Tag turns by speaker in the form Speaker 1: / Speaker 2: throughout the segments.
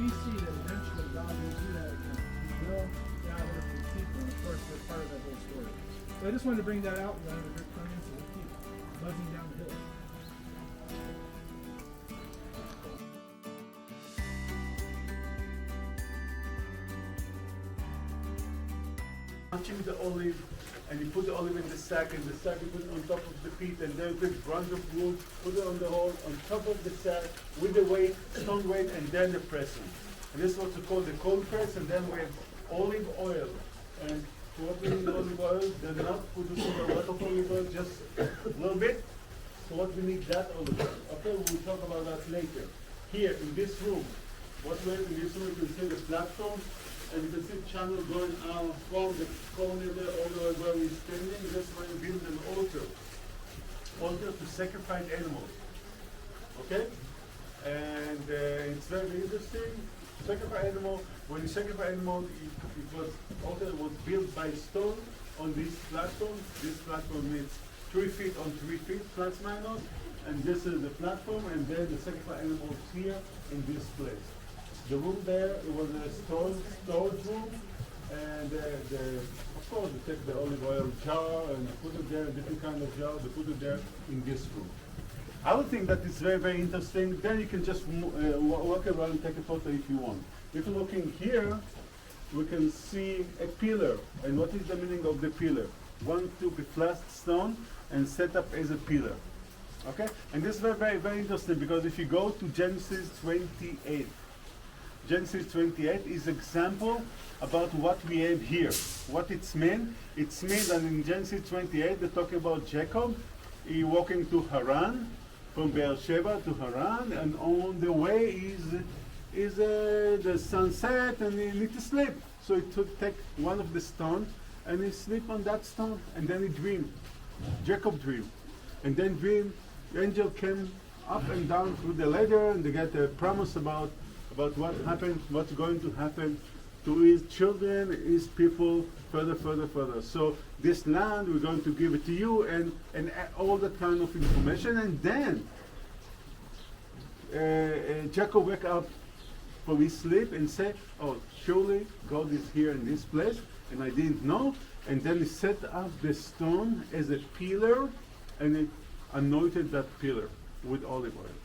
Speaker 1: we see that eventually God will do that again. He will gather his people, and of course we're part of that whole story. So I just wanted to bring that out. We have a great plan, so we'll keep buzzing down the hill.
Speaker 2: Punching the olive, and you put the olive in the sack, and the sack you put it on top of the pit, and then you take branch of wood, put it on the hole, on top of the sack, with the weight, stone weight, and then the pressing. And this is what we call the cold press, and then we have olive oil. And for what we need olive oil, they're not producing a lot of olive oil, just a little bit. So what we need that olive oil. Okay, we'll talk about that later. Here, in this room, what we have in this room, you can see the platform, and you can see the channel going out from the corner there all the way where we're standing. That's where we build an altar to sacrifice animals. Okay? And it's very interesting. Sacrifice animal. When you sacrifice animal, altar was built by stone on this platform. This platform is 3 feet on 3 feet plus minus, and this is the platform, and then the sacrifice animals here in this place. The room there, it was a storage room, and of course they take the olive oil jar and put it there, different kind of jar, they put it there in this room. I would think that it's very, very interesting. Then you can just walk around and take a photo if you want. If you're looking here, we can see a pillar. And what is the meaning of the pillar? One took a flat stone and set up as a pillar. Okay? And this is very, very, very interesting, because if you go to Genesis 28, Genesis 28 is example about what we have here. What it's meant? It's meant that in Genesis 28 they're talking about Jacob. He walking to Haran, from Beersheba to Haran, and on the way is the sunset, and he need to sleep. So he take one of the stones and he sleep on that stone, and then he dreamed. Jacob dreamed, and then dreamed. The angel came up and down through the ladder, and they get a promise about what happened, what's going to happen to his children, his people, further. So this land, we're going to give it to you, and all that kind of information. And then Jacob wake up from his sleep and say, oh, surely God is here in this place, and I didn't know. And then he set up the stone as a pillar, and he anointed that pillar with olive oil.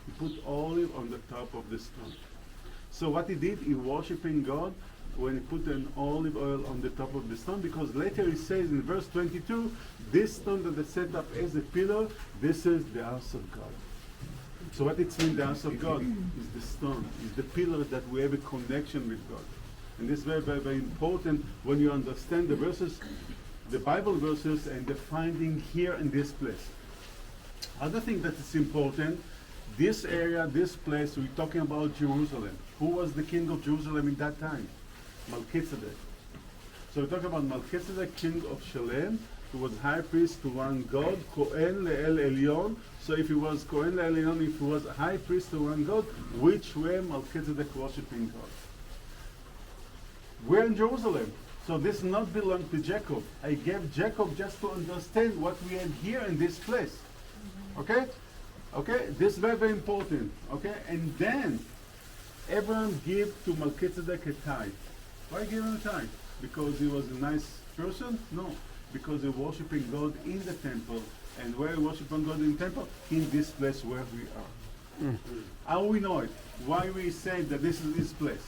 Speaker 2: He put olive on the top of the stone. So what he did, he worshiping God when he put an olive oil on the top of the stone, because later he says in verse 22, this stone that they set up as a pillar, this is the house of God. So what it means, the house of God, is the stone, is the pillar that we have a connection with God. And this is very, very, very important when you understand the verses, the Bible verses, and the finding here in this place. Other thing that is important, this area, this place, we're talking about Jerusalem. Who was the king of Jerusalem in that time? Melchizedek. So we're talking about Melchizedek, king of Shalem, who was high priest to one God, Kohen Le'el Elyon. So if he was Kohen Le'el Elyon, if he was high priest to one God, which way Melchizedek worshiping God? We're in Jerusalem. So this not belong to Jacob. I gave Jacob just to understand what we have here in this place. Okay? Okay? This is very, very important. Okay? And then Abraham gave to Melchizedek a tithe. Why give him a tithe? Because he was a nice person? No. Because they're worshiping God in the temple. And where we worshiping God in the temple? In this place where we are. How we know it? Why we say that this is this place?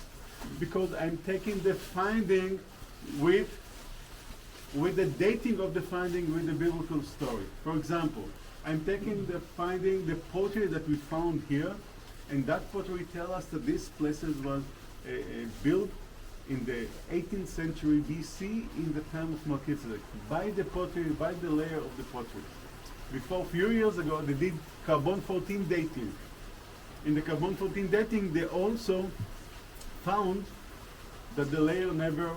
Speaker 2: Because I'm taking the finding with the dating of the finding with the biblical story. For example, I'm taking the finding, the pottery that we found here, and that pottery tells us that this place was built in the 18th century BC in the time of Melchizedek, by the pottery, by the layer of the pottery. Before, a few years ago, they did carbon-14 dating. In the carbon-14 dating, they also found that the layer never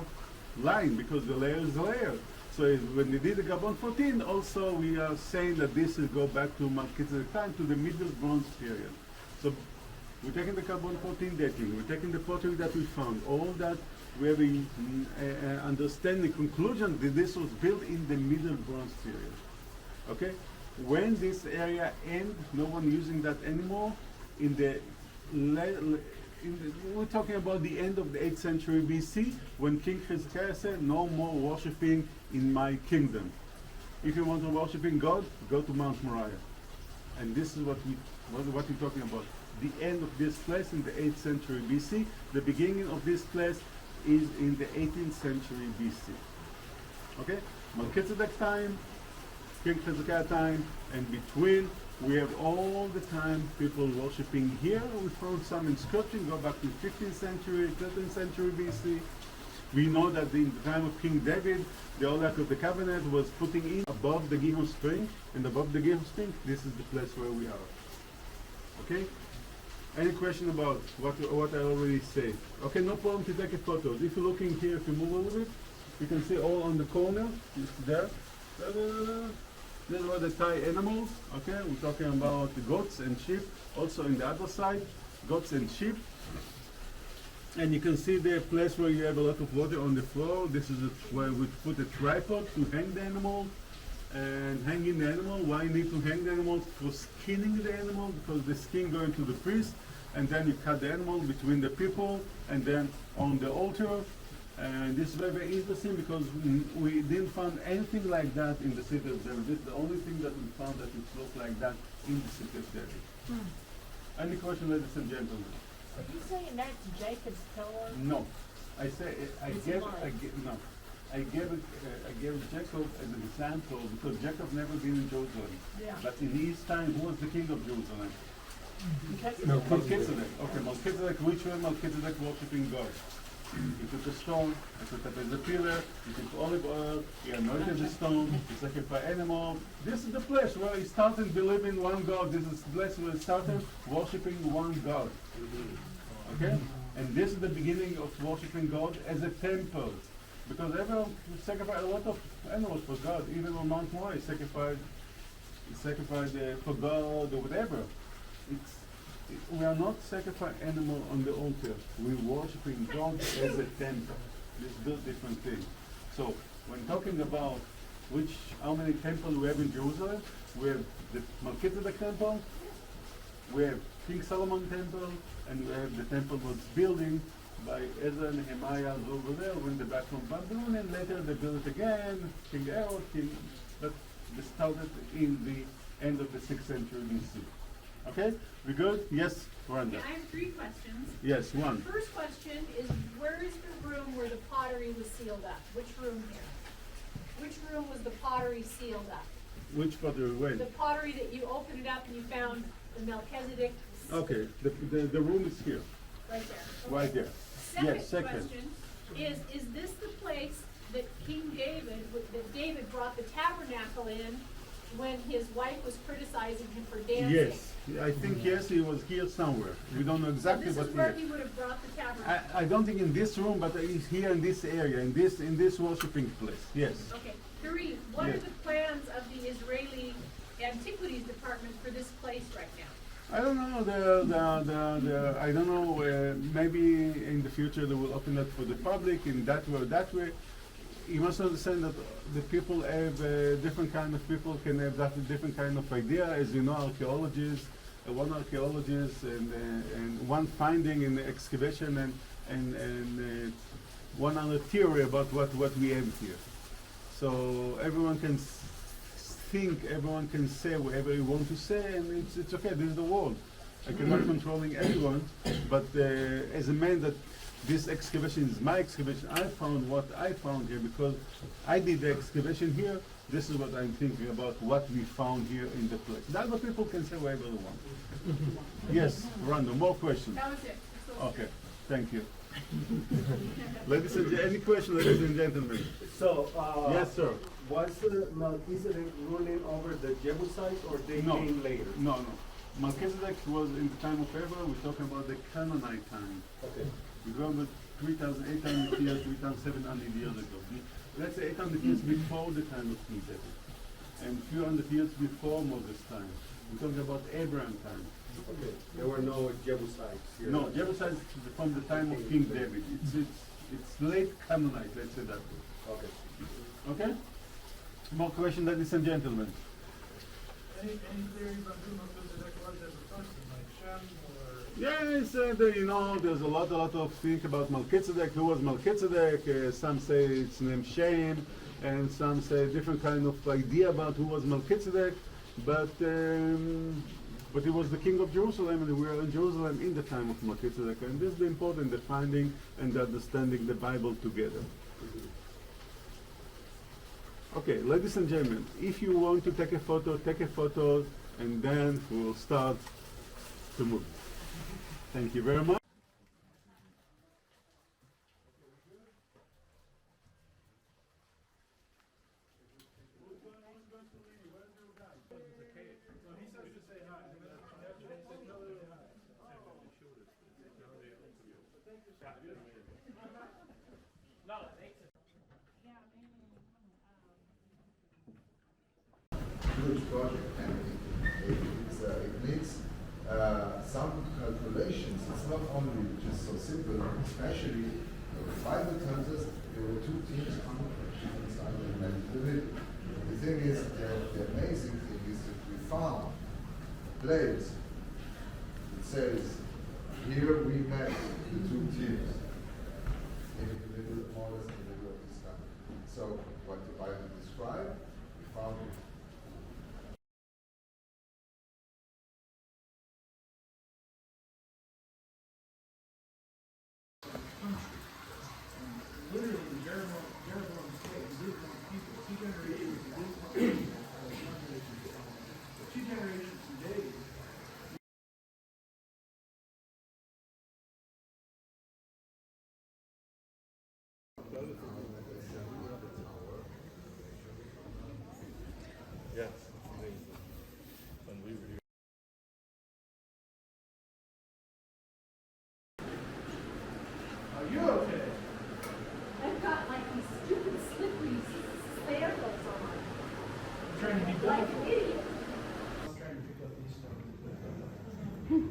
Speaker 2: lined, because the layer is a layer. So when they did the carbon-14, also we are saying that this will go back to Melchizedek time, to the Middle Bronze period. So we're taking the carbon-14 dating, we're taking the pottery that we found, all that where we understand the conclusion that this was built in the Middle Bronze period. Okay? When this area ends, no one using that anymore, in we're talking about the end of the 8th century BC, when King Hezekiah said, "No more worshiping in my kingdom. If you want to worshiping God, go to Mount Moriah." And this is what we're talking about. The end of this place in the 8th century BC. The beginning of this place is in the 18th century BC. Okay? Melchizedek time, King Hezekiah time, and between we have all the time people worshiping here. We found some inscription, go back to 15th century, 13th century BC. We know that in the time of King David, the Ark of the Covenant was putting in above the Gihon Spring, and above the Gihon Spring, this is the place where we are. Okay? Any question about what I already said? Okay, no problem to take a photo. If you're looking here, if you move a little bit, you can see all on the corner. It's there. These are the Thai animals. Okay, we're talking about the goats and sheep. Also in the other side, goats and sheep. And you can see the place where you have a lot of water on the floor. This is where we put a tripod to hang the animal. And hanging the animal. Why you need to hang the animal? For skinning the animal, because the skin going to the priest, and then you cut the animal between the people, and then on the altar. And this is very, very interesting because we didn't find anything like that in the city of David. This is the only thing that we found that it looked like that in the city of David. Any question, ladies and gentlemen?
Speaker 3: Are you saying that's Jacob's pillar?
Speaker 2: No, I say I gave Jacob as an example because Jacob never been in Jerusalem.
Speaker 3: Yeah.
Speaker 2: But in his time, who was the king of Jerusalem?
Speaker 3: Melchizedek.
Speaker 2: Melchizedek. Okay, Melchizedek, which one? Melchizedek worshiping God. He took a stone, he put it as a pillar, he took olive oil, he anointed the stone, he sacrificed animal. This is the place where he started believing one God. This is the place where he started worshiping one God. Okay? And this is the beginning of worshiping God as a temple. Because everyone sacrificed a lot of animals for God. Even on Mount Moriah, sacrificed for God or whatever. We are not sacrificing animal on the altar. We worshiping God as a temple. This is two different things. So when talking about how many temples we have in Jerusalem, we have the Melchizedek temple, we have King Solomon temple, and we have the temple was building by Ezra and Nehemiah over there when they back from Babylon, and later they built it again, King Herod, but they started in the end of the 6th century BC. Okay, we good? Yes, Rhonda.
Speaker 4: Okay, I have 3 questions.
Speaker 2: Yes, one.
Speaker 4: First question is, where is the room where the pottery was sealed up? Which room here? Which room was the pottery sealed up?
Speaker 2: Which pottery? Wait.
Speaker 4: The pottery that you opened it up and you found the Melchizedek.
Speaker 2: Okay, the room is here,
Speaker 4: Right there. Okay.
Speaker 2: right there.
Speaker 4: Second
Speaker 2: Yes, second.
Speaker 4: question is this the place that that David brought the tabernacle in when his wife was criticizing him for dancing?
Speaker 2: Yes, I think yes, he was here somewhere. We don't know exactly,
Speaker 4: So this
Speaker 2: but
Speaker 4: is where
Speaker 2: yes.
Speaker 4: he would have brought the tabernacle.
Speaker 2: I don't think in this room, but he's here in this area, in this worshiping place. Yes.
Speaker 4: Okay. 3, what
Speaker 2: Yes.
Speaker 4: are the plans of the Israeli Antiquities Department for this place right now?
Speaker 2: I don't know. I don't know. Maybe in the future they will open it for the public in that way or that way. You must understand that the people have different kind of people can have that different kind of idea. As you know, archaeologists, one archaeologist and one finding in the excavation and one other theory about what we have here. So everyone can think, everyone can say whatever you want to say, and it's okay. This is the world. I cannot controlling everyone, but as a man that this excavation is my excavation, I found what I found here because I did the excavation here. This is what I'm thinking about what we found here in the place. The other people can say whatever they want. Yes, random. More questions?
Speaker 4: That was it.
Speaker 2: Okay, thank you. Ladies and any questions, ladies and gentlemen?
Speaker 5: So,
Speaker 2: Yes, sir.
Speaker 5: was Melchizedek ruling over the Jebusites or they
Speaker 2: No.
Speaker 5: came later?
Speaker 2: No. Melchizedek was in the time of Abraham. We're talking about the Canaanite time.
Speaker 5: Okay.
Speaker 2: We go with 3,800 years, 3,700 years ago. Let's say 800 years before the time of King David, and a few hundred years before Moses' time. We're talking about Abraham time.
Speaker 5: Okay. There were no Jebusites here.
Speaker 2: No, Jerusalem is from the time of King David. It's late Canaanite, let's say that way.
Speaker 5: Okay.
Speaker 2: Okay? More questions, ladies and gentlemen?
Speaker 1: Any theories on who Melchizedek was as a person, like Shem or
Speaker 2: Yeah, he said, there's a lot of think about Melchizedek. Who was Melchizedek? Some say it's named Shem, and some say different kind of idea about who was Melchizedek. But he was the king of Jerusalem, and we are in Jerusalem in the time of Melchizedek. And this is the important, the finding and the understanding the Bible together. Okay, ladies and gentlemen, if you want to take a photo, and then we'll start to move. Thank you very much.
Speaker 6: Huge project, and it needs some calculations. It's not only just so simple, especially the Bible tells us there were two teams coming from different sides and met in the middle. The thing is, the amazing thing is that we found a place that says, here we met the two teams in the middle, more or less in the middle of this time. So what the Bible described, we found it.
Speaker 1: Literally, Jeroboam's king, Israel's people, 2 generations of Israel, 2 generations of David.
Speaker 2: Yes, when we were here.
Speaker 1: Are you okay?
Speaker 4: I've got like these stupid slippery sandals on,
Speaker 1: I'm trying to be
Speaker 4: like
Speaker 1: biblical.
Speaker 4: an idiot.
Speaker 1: I'm trying to pick up these stones.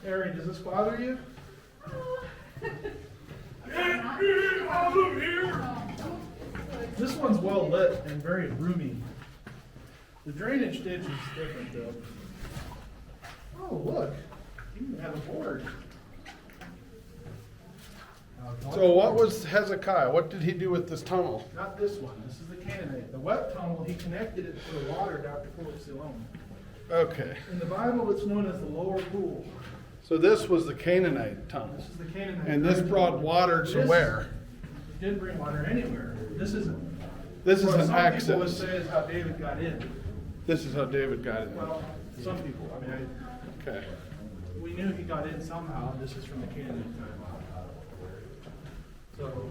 Speaker 1: Harry, does this bother you? This one's well lit and very roomy. The drainage ditch is different though. Oh, look. You even have a board.
Speaker 7: So what was Hezekiah? What did he do with this tunnel?
Speaker 1: Not this one. This is the Canaanite. The wet tunnel, he connected it to the water down to Pool of Siloam.
Speaker 7: Okay.
Speaker 1: In the Bible, it's known as the lower pool.
Speaker 7: So this was the Canaanite tunnel.
Speaker 1: This is the Canaanite.
Speaker 7: And this brought water to
Speaker 1: This-
Speaker 7: where?
Speaker 1: It didn't bring water anywhere. This isn't.
Speaker 7: This is
Speaker 1: what
Speaker 7: an
Speaker 1: some people would
Speaker 7: access.
Speaker 1: say is how David got in.
Speaker 7: This is how David got in.
Speaker 1: Well, some people. I mean,
Speaker 7: Okay.
Speaker 1: we knew he got in somehow. This is from the Canaanite time. So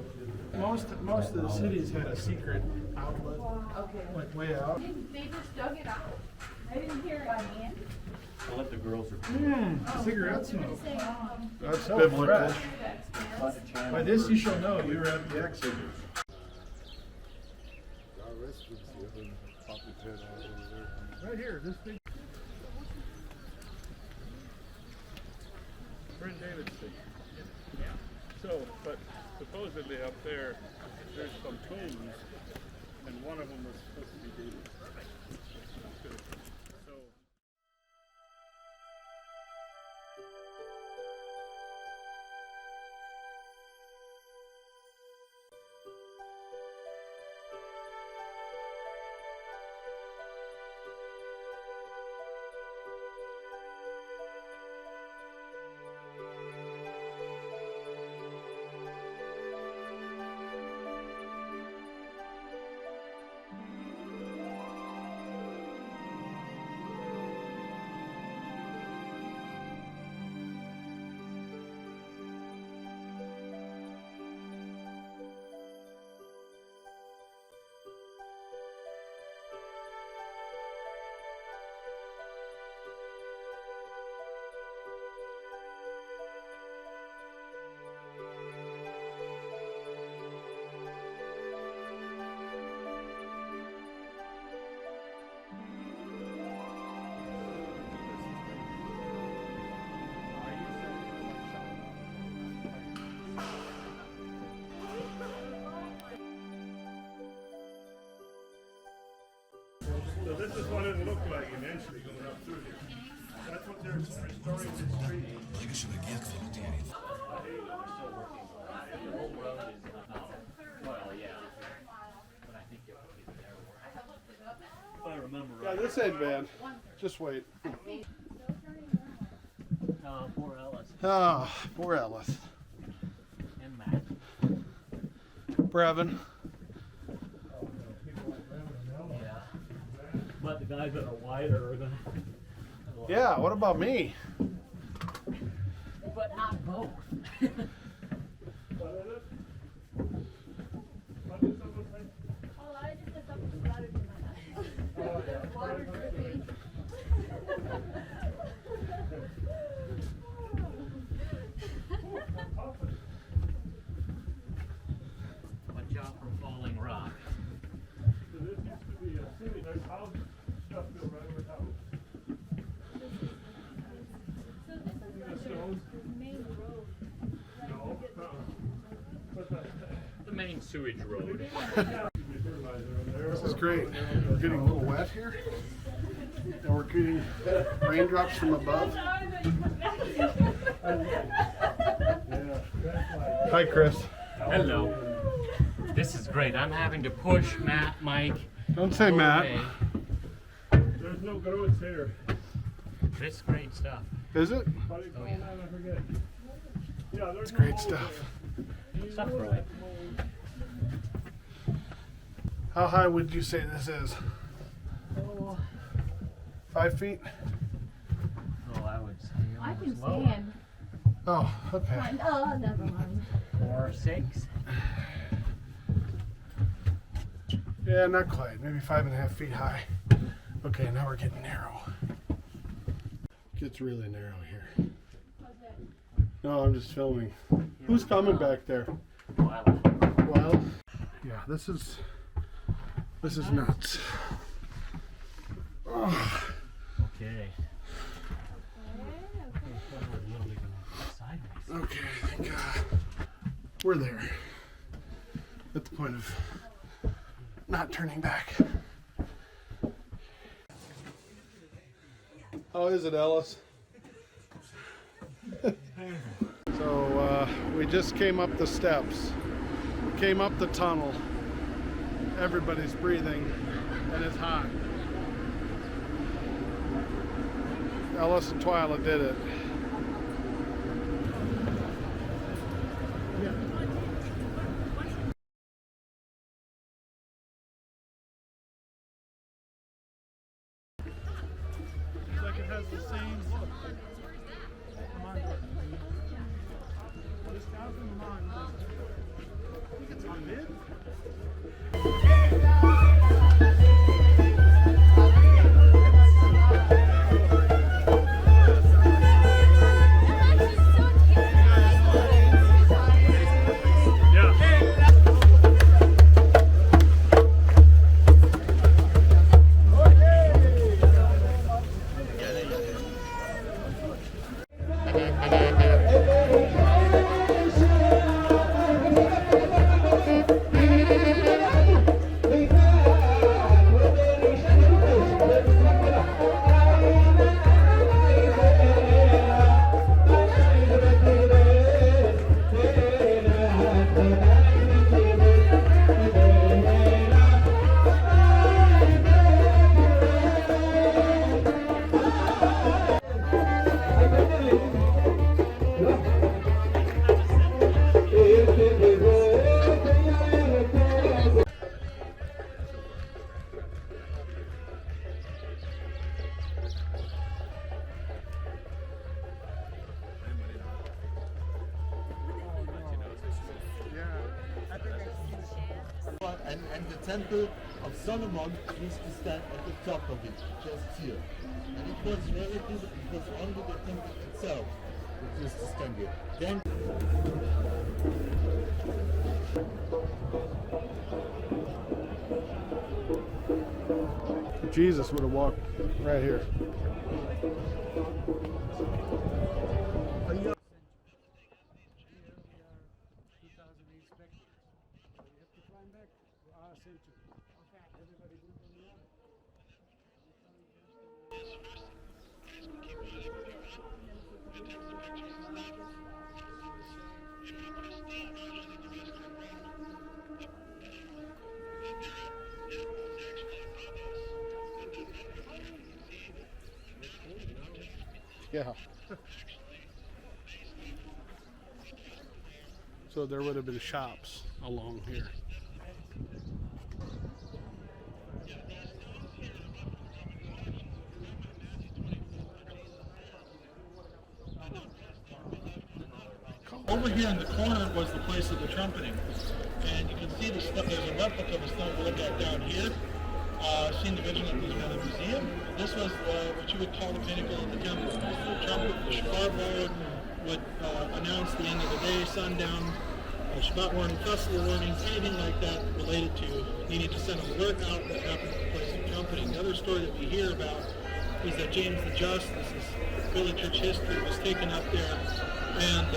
Speaker 1: most of the cities had a secret outlet, like way out.
Speaker 4: They just dug it out. I didn't hear it by hand.
Speaker 2: I'll let the girls
Speaker 1: Cigarette smoke.
Speaker 4: Say,
Speaker 7: That's
Speaker 1: So
Speaker 7: biblical.
Speaker 1: fresh.
Speaker 4: that expands.
Speaker 1: By this you shall know you were at the exodus. Right here, this big.
Speaker 8: We're in David's thing. Yeah. So, but supposedly up there, there's some tombs, and one of them was supposed to be David's. So. This is what it'll look like eventually going up through here. That's what they're restoring this tree.
Speaker 2: I remember
Speaker 7: Yeah, this ain't bad. Just wait.
Speaker 3: Poor Ellis
Speaker 7: Ah, poor Ellis.
Speaker 3: and Matt.
Speaker 7: Brevin.
Speaker 3: Yeah. But the guys that are wider are gonna.
Speaker 7: Yeah, what about me?
Speaker 3: But not both.
Speaker 4: Oh, I just looked up the water to my eye. Water dripping.
Speaker 3: Watch out for falling rock.
Speaker 8: So this used to be a city, there's houses, stuff built right over house.
Speaker 4: So this is like the main road.
Speaker 8: No,
Speaker 3: The main sewage road.
Speaker 7: This is great. We're getting a little wet here. And we're getting raindrops from above. Hi, Chris.
Speaker 3: Hello. This is great. I'm having to push Matt, Mike.
Speaker 7: Don't say Matt.
Speaker 3: away.
Speaker 8: There's no growth here.
Speaker 3: This is great stuff.
Speaker 7: Is it?
Speaker 8: How do you call that? I forget. Yeah, there's
Speaker 7: It's
Speaker 8: no
Speaker 7: great
Speaker 8: mold
Speaker 7: stuff.
Speaker 8: there.
Speaker 3: Stuff growing.
Speaker 7: How high would you say this is?
Speaker 3: Oh,
Speaker 7: 5 feet?
Speaker 3: I would say
Speaker 4: I can
Speaker 3: almost lower.
Speaker 4: stand.
Speaker 7: Oh, okay.
Speaker 4: Oh, never mind.
Speaker 3: 4 or 6.
Speaker 7: Yeah, not quite. Maybe 5.5 feet high. Okay, now we're getting narrow. Gets really narrow here. No, I'm just filming. Who's coming back there? Well, yeah, this is nuts. Oh,
Speaker 3: Okay. Sideways.
Speaker 7: okay, thank God. We're there. At the point of not turning back. How is it, Ellis? So we just came up the steps, came up the tunnel. Everybody's breathing and it's hot. Ellis and Twyla did it.
Speaker 1: It's like it has the same look. Come on, this guy from mine. I think it's on mid.
Speaker 6: And the temple of Solomon used to stand at the top of it, just here. And it was very good because only the temple itself which used to stand here. Then
Speaker 7: Jesus would have walked right here. Yeah. So there would have been shops along here.
Speaker 1: Over here in the corner was the place of the trumpeting. And you can see the stuff, there's a replica of a stone to look at down here. Seen the original in the museum. This was what you would call the pinnacle of the temple. The trumpet, the shofar blower would announce the end of the day, sundown, Shabbat warning, festival warnings, anything like that related to needing to send an alert out that happened at the place of trumpeting. The other story that we hear about is that James the Just, this is early church history, was taken up there, and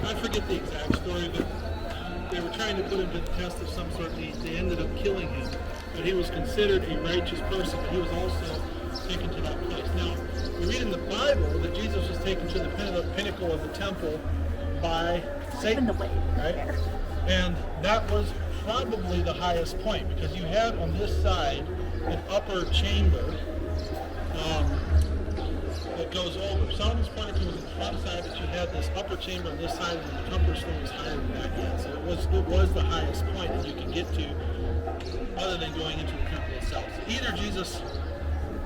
Speaker 1: I forget the exact story, but they were trying to put him to the test of some sort. They ended up killing him, but he was considered a righteous person, but he was also taken to that place. Now, we read in the Bible that Jesus was taken to the pinnacle of the temple by Satan, right? And that was probably the highest point, because you have on this side an upper chamber that goes over. Solomon's portico was in the front side, but you had this upper chamber on this side, and the comfort stone was higher than that yet. So it was the highest point that you could get to, other than going into the temple itself. So either Jesus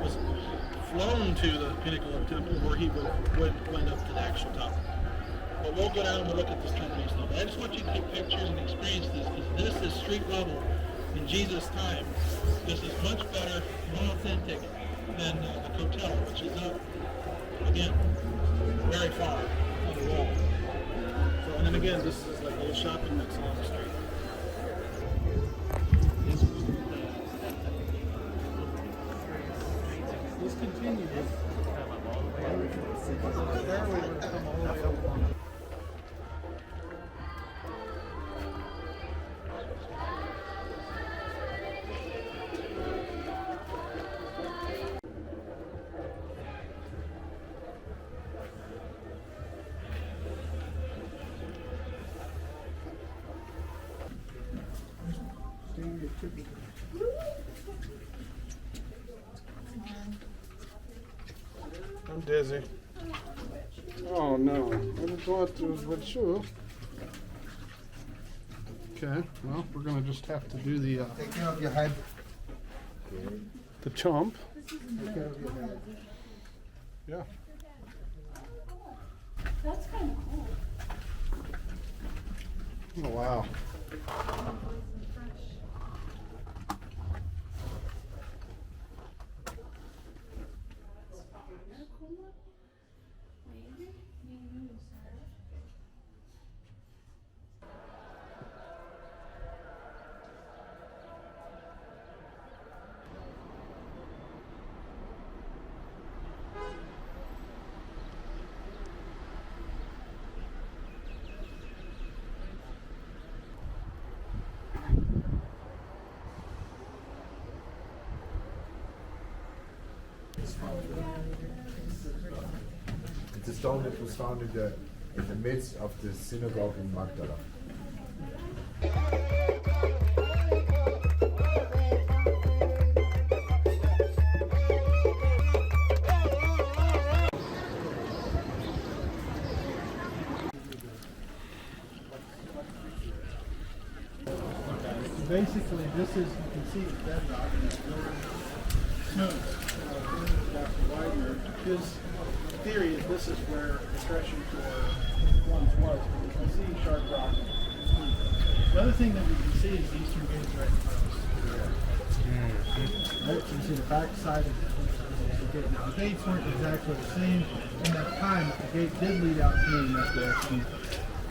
Speaker 1: was flown to the pinnacle of the temple, or he went up to the actual top. But we'll go down and we'll look at this temple stuff. I just want you to take pictures and experience this, because this is street level in Jesus' time. This is much better, more authentic than the hotel, which is up, again, very far on the wall. So, and then again, this is like a little shopping mix along the street. This continues. There we would come all the way up on.
Speaker 7: I'm dizzy. Oh no, I just want to with you. Okay, well, we're gonna just have to do the
Speaker 6: Take care of your head.
Speaker 7: the chomp.
Speaker 6: Take care of your head.
Speaker 7: Yeah.
Speaker 4: That's kind of cool.
Speaker 7: Oh wow.
Speaker 6: It's a stone that was found in the midst of the synagogue in Magdala.
Speaker 1: Basically, this is, you can see it's bedrock, and it's smooth. Dr. Widener, his theory is this is where the threshing floor once was, because you can see sharp rock. The other thing that we can see is the eastern gate is right in front of us. Right, so you see the back side of the gate. Now, the gates weren't exactly the same in that time. The gate did lead out here in that direction,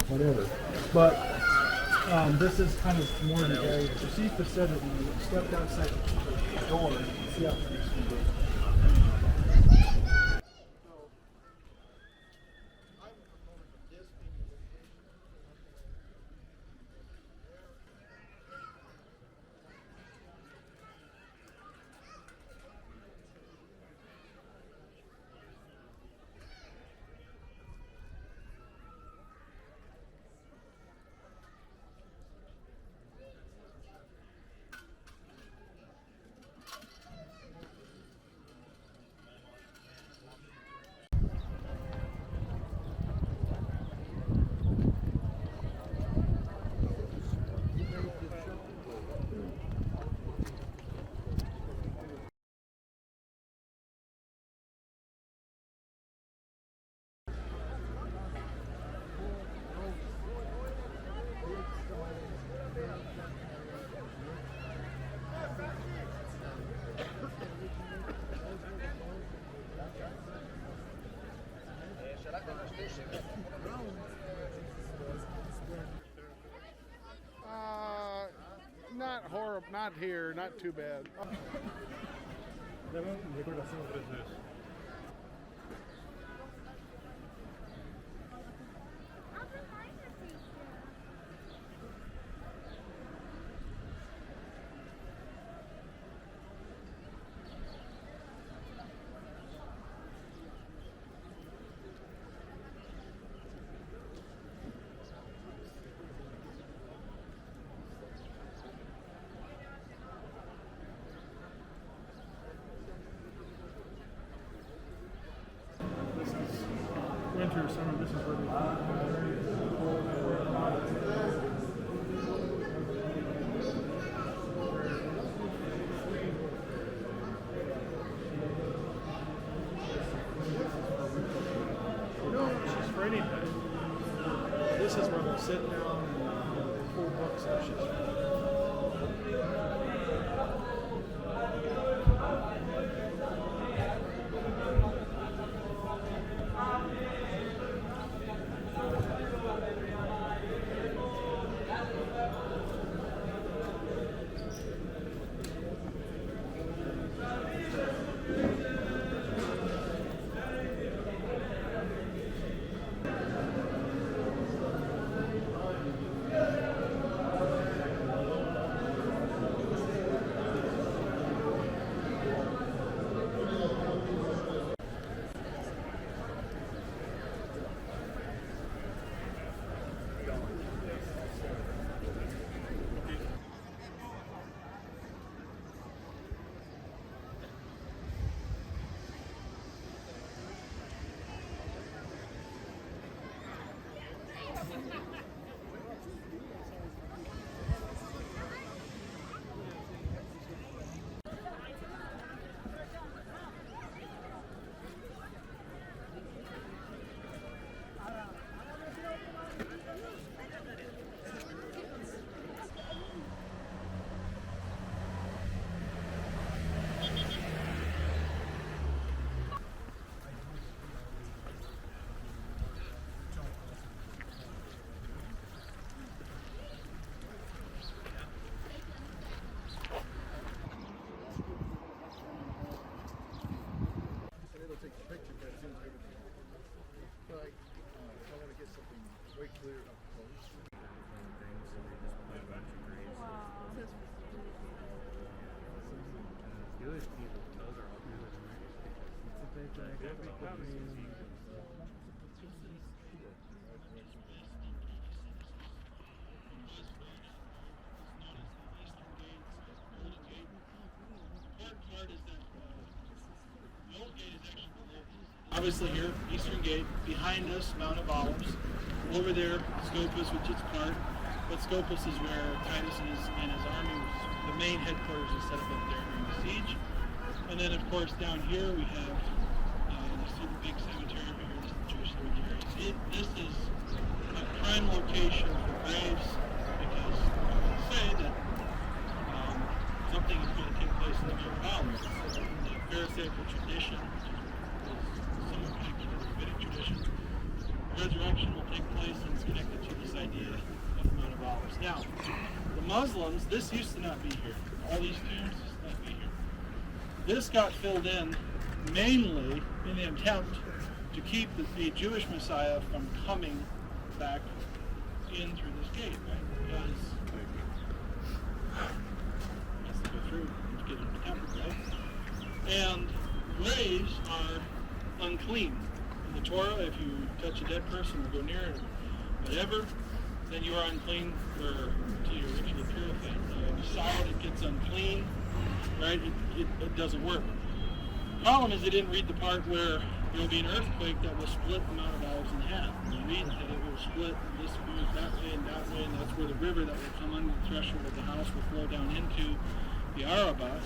Speaker 1: whatever. But this is kind of more the area. Josephus said that when you stepped outside the door, you can see out the eastern gate.
Speaker 7: not here, not too bad. Winter, summer, this is where no, she's for anything. This is where they'll sit down and pull books and shit.
Speaker 1: Obviously here, Eastern Gate, behind us, Mount of Olives. Over there, Scopus, which is part. But Scopus is where Titus and his army, the main headquarters is set up there during the siege. And then, of course, down here we have, you see the big cemetery over here, this is the Jewish cemetery. This is a prime location for graves because say that something is going to take place in the Mount of Olives. The Pharisaical tradition, tradition. Resurrection will take place and it's connected to this idea of the Mount of Olives. Now, the Muslims, this used to not be here. All these tombs used to not be here. This got filled in mainly in the attempt to keep the Jewish Messiah from coming back in through this gate, right? Because he has to go through to get into the temple, right? And graves are unclean. In the Torah, if you touch a dead person or go near it, whatever, then you are unclean for until you're ritually purified. If you solid, it gets unclean, right? It doesn't work. The problem is they didn't read the part where there will be an earthquake that will split the Mount of Olives in half. You read that it will split, and this moves that way, and that's where the river that will come under the threshold of the house will flow down into the Arabah,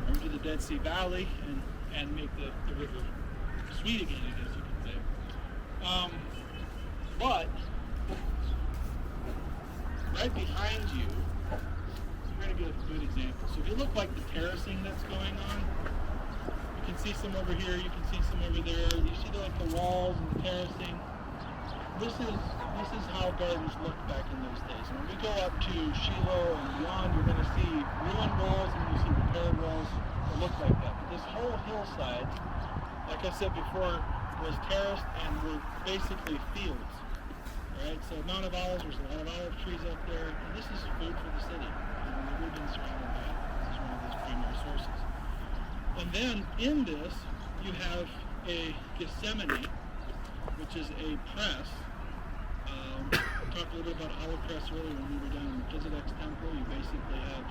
Speaker 1: or into the Dead Sea Valley, and make the river sweet again, I guess you could say. But right behind you, we're going to get a good example. So if you look like the terracing that's going on, you can see some over here, you can see some over there. You see like the walls and the terracing. This is This is how gardens looked back in those days. When we go up to Shiloh and beyond, you're going to see ruined walls and you see repaired walls that look like that. But this whole hillside, like I said before, was terraced and were basically fields. Right? So Mount of Olives, there's a lot of olive trees up there, and this is food for the city. And we've been surrounded by it. This is one of those primary sources. And then in this, you have a Gethsemane, which is a press. We talked a little bit about olive press earlier when we were down in Melchizedek's temple. You basically have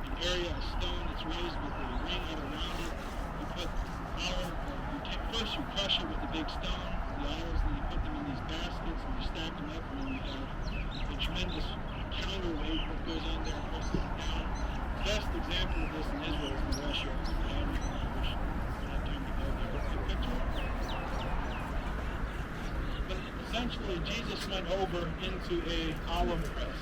Speaker 1: an area of stone that's raised with a ring out around it. You put olive, first you crush it with a big stone, the olives, and you put them in these baskets and you stack them up, and then you have a tremendous counterweight that goes on there and presses it down. The best example of this in Israel is the Rosh Hashanah, which we don't have time to go there. It's a picture. But essentially, Jesus went over into a olive press.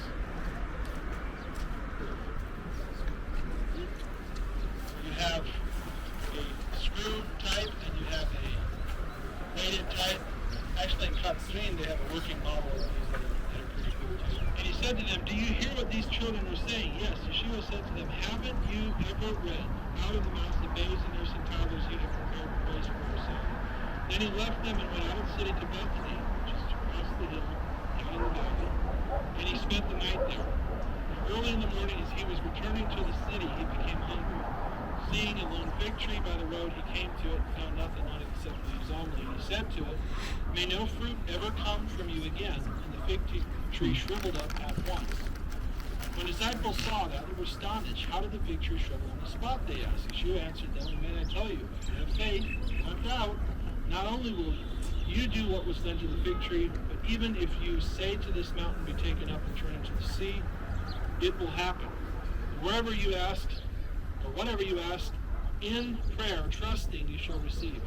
Speaker 1: You have a screw type and you have a weighted type. Actually, in Katzrin, they have a working model of these that are pretty cool too. And he said to them, "Do you hear what these children are saying?" Yes. Yeshua said to them, "Haven't you ever read, out of the mouths of babes and nurse and toddlers you have prepared a place for yourself?" Then he left them and went out of the city to Bethany, which is across the hill, down in the valley, and he spent the night there. And early in the morning, as he was returning to the city, he became hungry. Seeing a lone fig tree by the road, he came to it and found nothing on it except leaves only. And he said to it, "May no fruit ever come from you again." And the fig tree shriveled up at once. When the disciples saw that, they were astonished. "How did the fig tree shrivel on the spot?" they asked. Yeshua answered them, "Amen, I tell you, if you have faith, not doubt, not only will you do what was done to the fig tree, but even if you say to this mountain, be taken up and turned into the sea, it will happen. Wherever you ask, or whatever you ask, in prayer, trusting, you shall receive."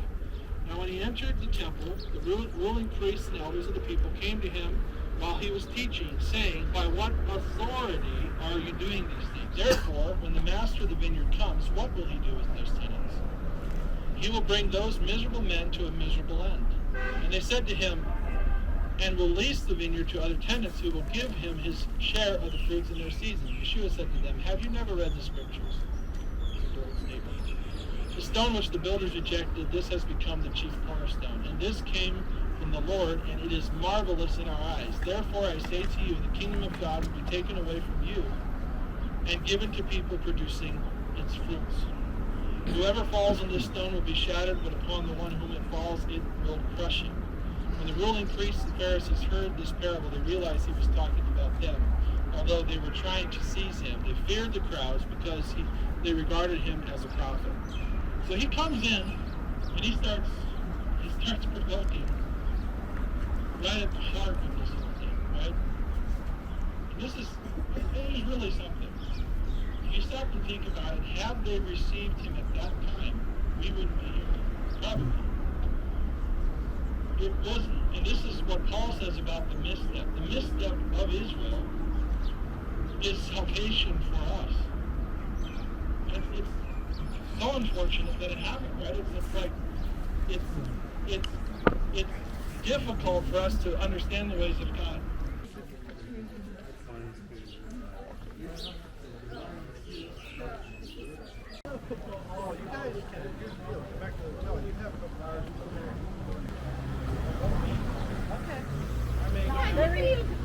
Speaker 1: Now when he entered the temple, the ruling priests and elders of the people came to him while he was teaching, saying, "By what authority are you doing these things? Therefore, when the master of the vineyard comes, what will he do with those tenants? He will bring those miserable men to a miserable end." And they said to him, "And will lease the vineyard to other tenants who will give him his share of the fruits in their season." Yeshua said to them, "Have you never read the scriptures? The stone which the builders rejected, this has become the chief cornerstone. And this came from the Lord, and it is marvelous in our eyes. Therefore I say to you, the kingdom of God will be taken away from you and given to people producing its fruits. Whoever falls on this stone will be shattered, but upon the one whom it falls, it will crush him." When the ruling priests and Pharisees heard this parable, they realized he was talking about them. Although they were trying to seize him, they feared the crowds because they regarded him as a prophet. So he comes in and he starts provoking right at the heart of this whole thing, right? And this is really something. If you stop and think about it, had they received him at that time, we wouldn't be here. Probably. It wasn't, and this is what Paul says about the misstep. The misstep of Israel is salvation for us. And it's so unfortunate that it happened, right? It's like it's difficult for us to understand the ways of God.
Speaker 4: Okay.